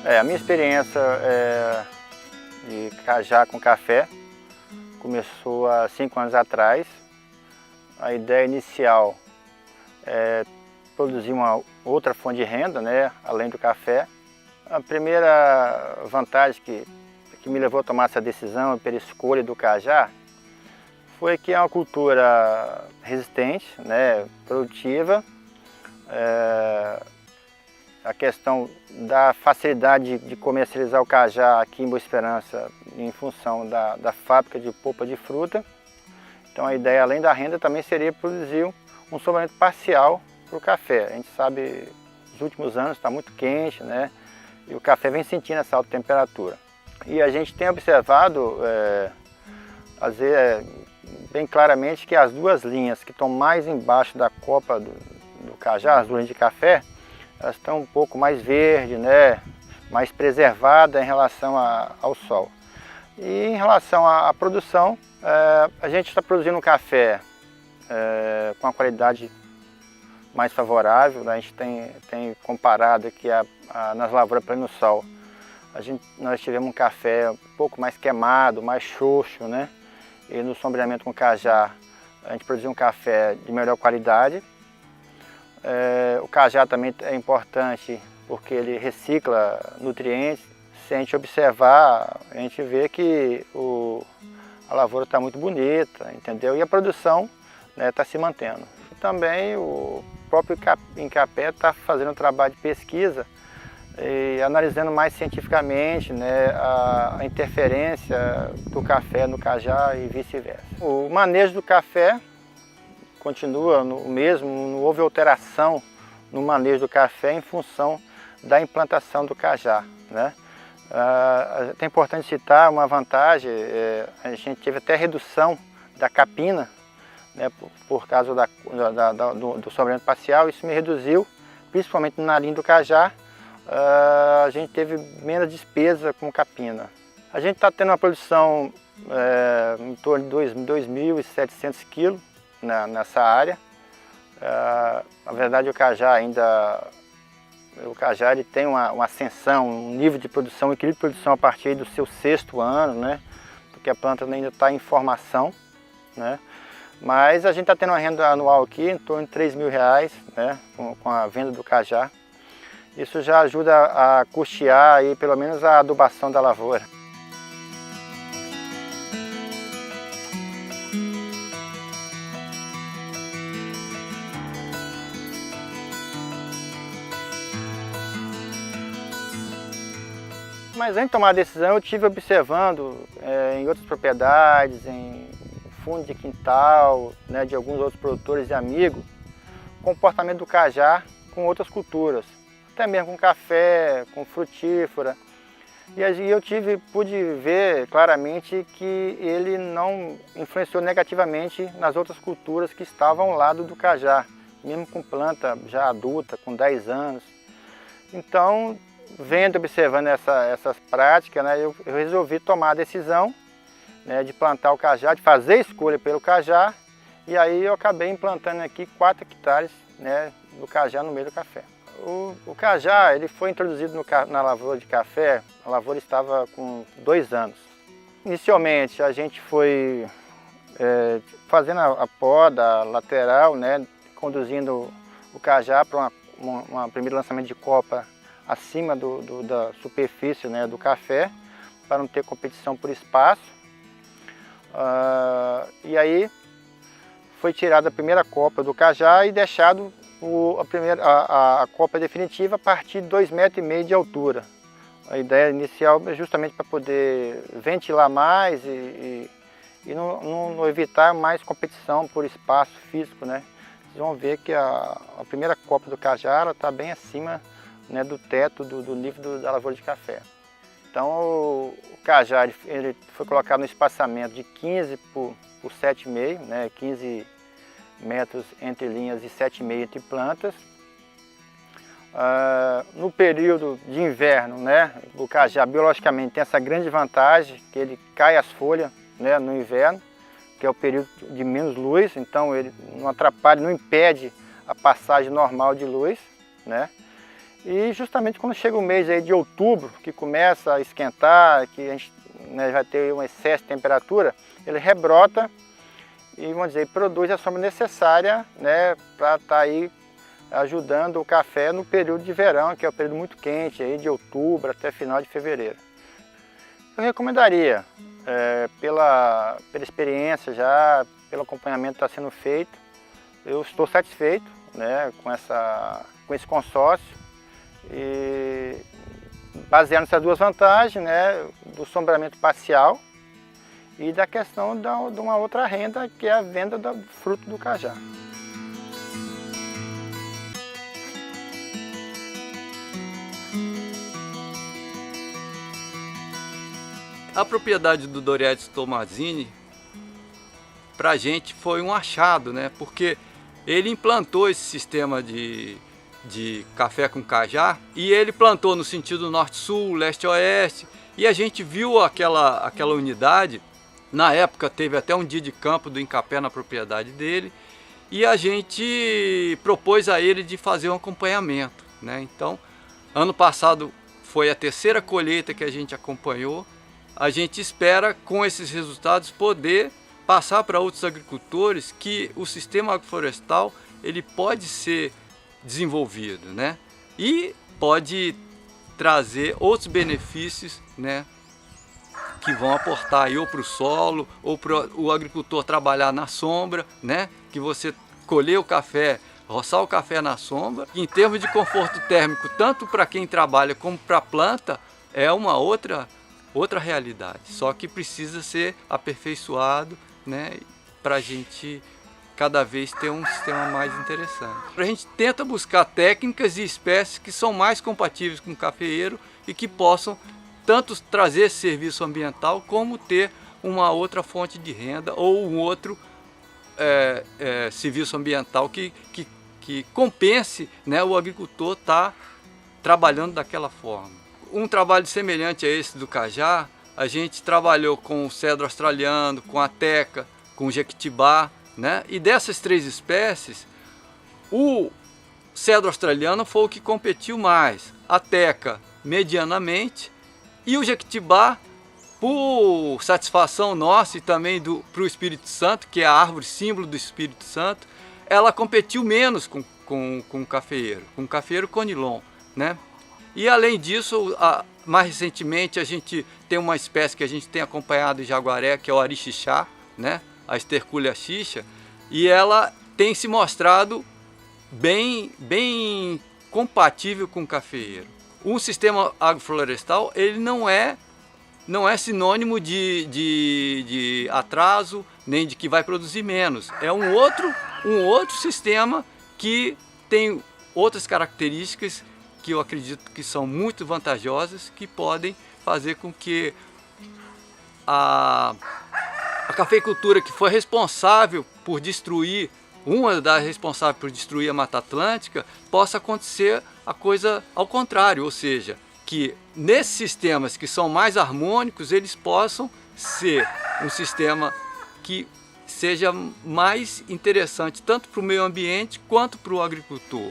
A minha experiência de cajá com café começou há 5 anos atrás. A ideia inicial é produzir uma outra fonte de renda, né, além do café. A primeira vantagem que me levou a tomar essa decisão pela escolha do cajá foi que é uma cultura resistente, né, produtiva. A questão da facilidade de comercializar o cajá aqui em Boa Esperança em função da fábrica de polpa de fruta. Então a ideia, além da renda, também seria produzir um suplemento parcial para o café. A gente sabe, nos últimos anos está muito quente, né? E o café vem sentindo essa alta temperatura. E a gente tem observado, às vezes, bem claramente que as duas linhas que estão mais embaixo da copa do cajá, as duas linhas de café, elas estão um pouco mais verdes, né? Mais preservadas em relação ao sol. E em relação à produção, a gente está produzindo um café com a qualidade mais favorável, né? A gente tem comparado aqui nas lavouras pleno sol. Nós tivemos um café um pouco mais queimado, mais xoxo, né? E no sombreamento com cajá, a gente produziu um café de melhor qualidade. O cajá também é importante porque ele recicla nutrientes. Se a gente observar, a gente vê que a lavoura está muito bonita, entendeu? E a produção está se mantendo. E também o próprio Incapé está fazendo um trabalho de pesquisa e analisando mais cientificamente, né, a interferência do café no cajá e vice-versa. O manejo do café continua o mesmo, não houve alteração no manejo do café em função da implantação do cajá, né? É importante citar uma vantagem, a gente teve até redução da capina, né, por causa do sombreamento parcial. Isso me reduziu, principalmente na linha do cajá, a gente teve menos despesa com capina. A gente está tendo uma produção em torno de 2.700 quilos nessa área. Na verdade, o cajá ele tem uma ascensão, um nível de produção, um equilíbrio de produção a partir do seu 6º ano, né? Porque a planta ainda está em formação, né? Mas a gente está tendo uma renda anual aqui em torno de R$3.000, né? Com a venda do cajá. Isso já ajuda a custear aí, pelo menos a adubação da lavoura. Mas antes de tomar a decisão, eu estive observando em outras propriedades, em fundo de quintal, né, de alguns outros produtores e amigos, o comportamento do cajá com outras culturas, até mesmo com café, com frutífera. E aí eu pude ver claramente que ele não influenciou negativamente nas outras culturas que estavam ao lado do cajá, mesmo com planta já adulta, com 10 anos. Então, vendo, observando essas práticas, né, eu resolvi tomar a decisão, né, de plantar o cajá, de fazer a escolha pelo cajá, e aí eu acabei implantando aqui 4 hectares, né, do cajá no meio do café. O cajá ele foi introduzido na lavoura de café, a lavoura estava com 2 anos. Inicialmente a gente foi fazendo a poda lateral, né, conduzindo o cajá para um primeiro lançamento de copa acima da superfície, né, do café, para não ter competição por espaço. E aí foi tirada a primeira copa do cajá e deixado a copa definitiva a partir de 2,5 metros de altura. A ideia inicial é justamente para poder ventilar mais e não evitar mais competição por espaço físico, né? Vocês vão ver que a primeira copa do cajá está bem acima, né, do teto do nível da lavoura de café. Então o cajá ele foi colocado no espaçamento de 15 por 7,5, né, 15 metros entre linhas e 7,5 entre plantas. No período de inverno, né, o cajá biologicamente tem essa grande vantagem que ele cai as folhas, né, no inverno, que é o período de menos luz, então ele não atrapalha, não impede a passagem normal de luz, né? E justamente quando chega o mês aí de outubro, que começa a esquentar, que a gente, né, vai ter um excesso de temperatura, ele rebrota e, vamos dizer, produz a sombra necessária, né, para estar aí ajudando o café no período de verão, que é o período muito quente, aí de outubro até final de fevereiro. Eu recomendaria, pela experiência já, pelo acompanhamento que está sendo feito, eu estou satisfeito, né, com esse consórcio, e baseado nessas duas vantagens, né, do sombreamento parcial e da questão de uma outra renda, que é a venda do fruto do cajá. A propriedade do Doriedes Tomazini, para a gente, foi um achado, né? Porque ele implantou esse sistema de café com cajá, e ele plantou no sentido norte-sul, leste-oeste, e a gente viu aquela unidade. Na época teve até um dia de campo do Incapé na propriedade dele, e a gente propôs a ele de fazer um acompanhamento, né? Então, ano passado foi a terceira colheita que a gente acompanhou. A gente espera, com esses resultados, poder passar para outros agricultores que o sistema agroflorestal ele pode ser desenvolvido, né? E pode trazer outros benefícios, né, que vão aportar aí ou para o solo, ou para o agricultor trabalhar na sombra, né? Que você colher o café, roçar o café na sombra. Em termos de conforto térmico, tanto para quem trabalha como para a planta, é uma outra realidade, só que precisa ser aperfeiçoado, né, para a gente cada vez ter um sistema mais interessante. A gente tenta buscar técnicas e espécies que são mais compatíveis com o cafeeiro e que possam tanto trazer esse serviço ambiental como ter uma outra fonte de renda ou um outro serviço ambiental que compense, né, o agricultor estar trabalhando daquela forma. Um trabalho semelhante a esse do cajá, a gente trabalhou com o cedro australiano, com a teca, com o jequitibá, né? E dessas três espécies, o cedro australiano foi o que competiu mais, a teca medianamente, e o jequitibá, por satisfação nossa e também para o Espírito Santo, que é a árvore símbolo do Espírito Santo, ela competiu menos com o cafeeiro conilon, né? E além disso, mais recentemente a gente tem uma espécie que a gente tem acompanhado em Jaguaré, que é o arixixá, né? A Esterculia xixa, e ela tem se mostrado bem compatível com o cafeeiro. Um sistema agroflorestal, ele não é sinônimo de atraso, nem de que vai produzir menos. É um outro sistema que tem outras características que eu acredito que são muito vantajosas, que podem fazer com que a cafeicultura, que foi responsável por destruir, uma das responsáveis por destruir a Mata Atlântica, possa acontecer a coisa ao contrário, ou seja, que nesses sistemas que são mais harmônicos, eles possam ser um sistema que seja mais interessante tanto para o meio ambiente quanto para o agricultor.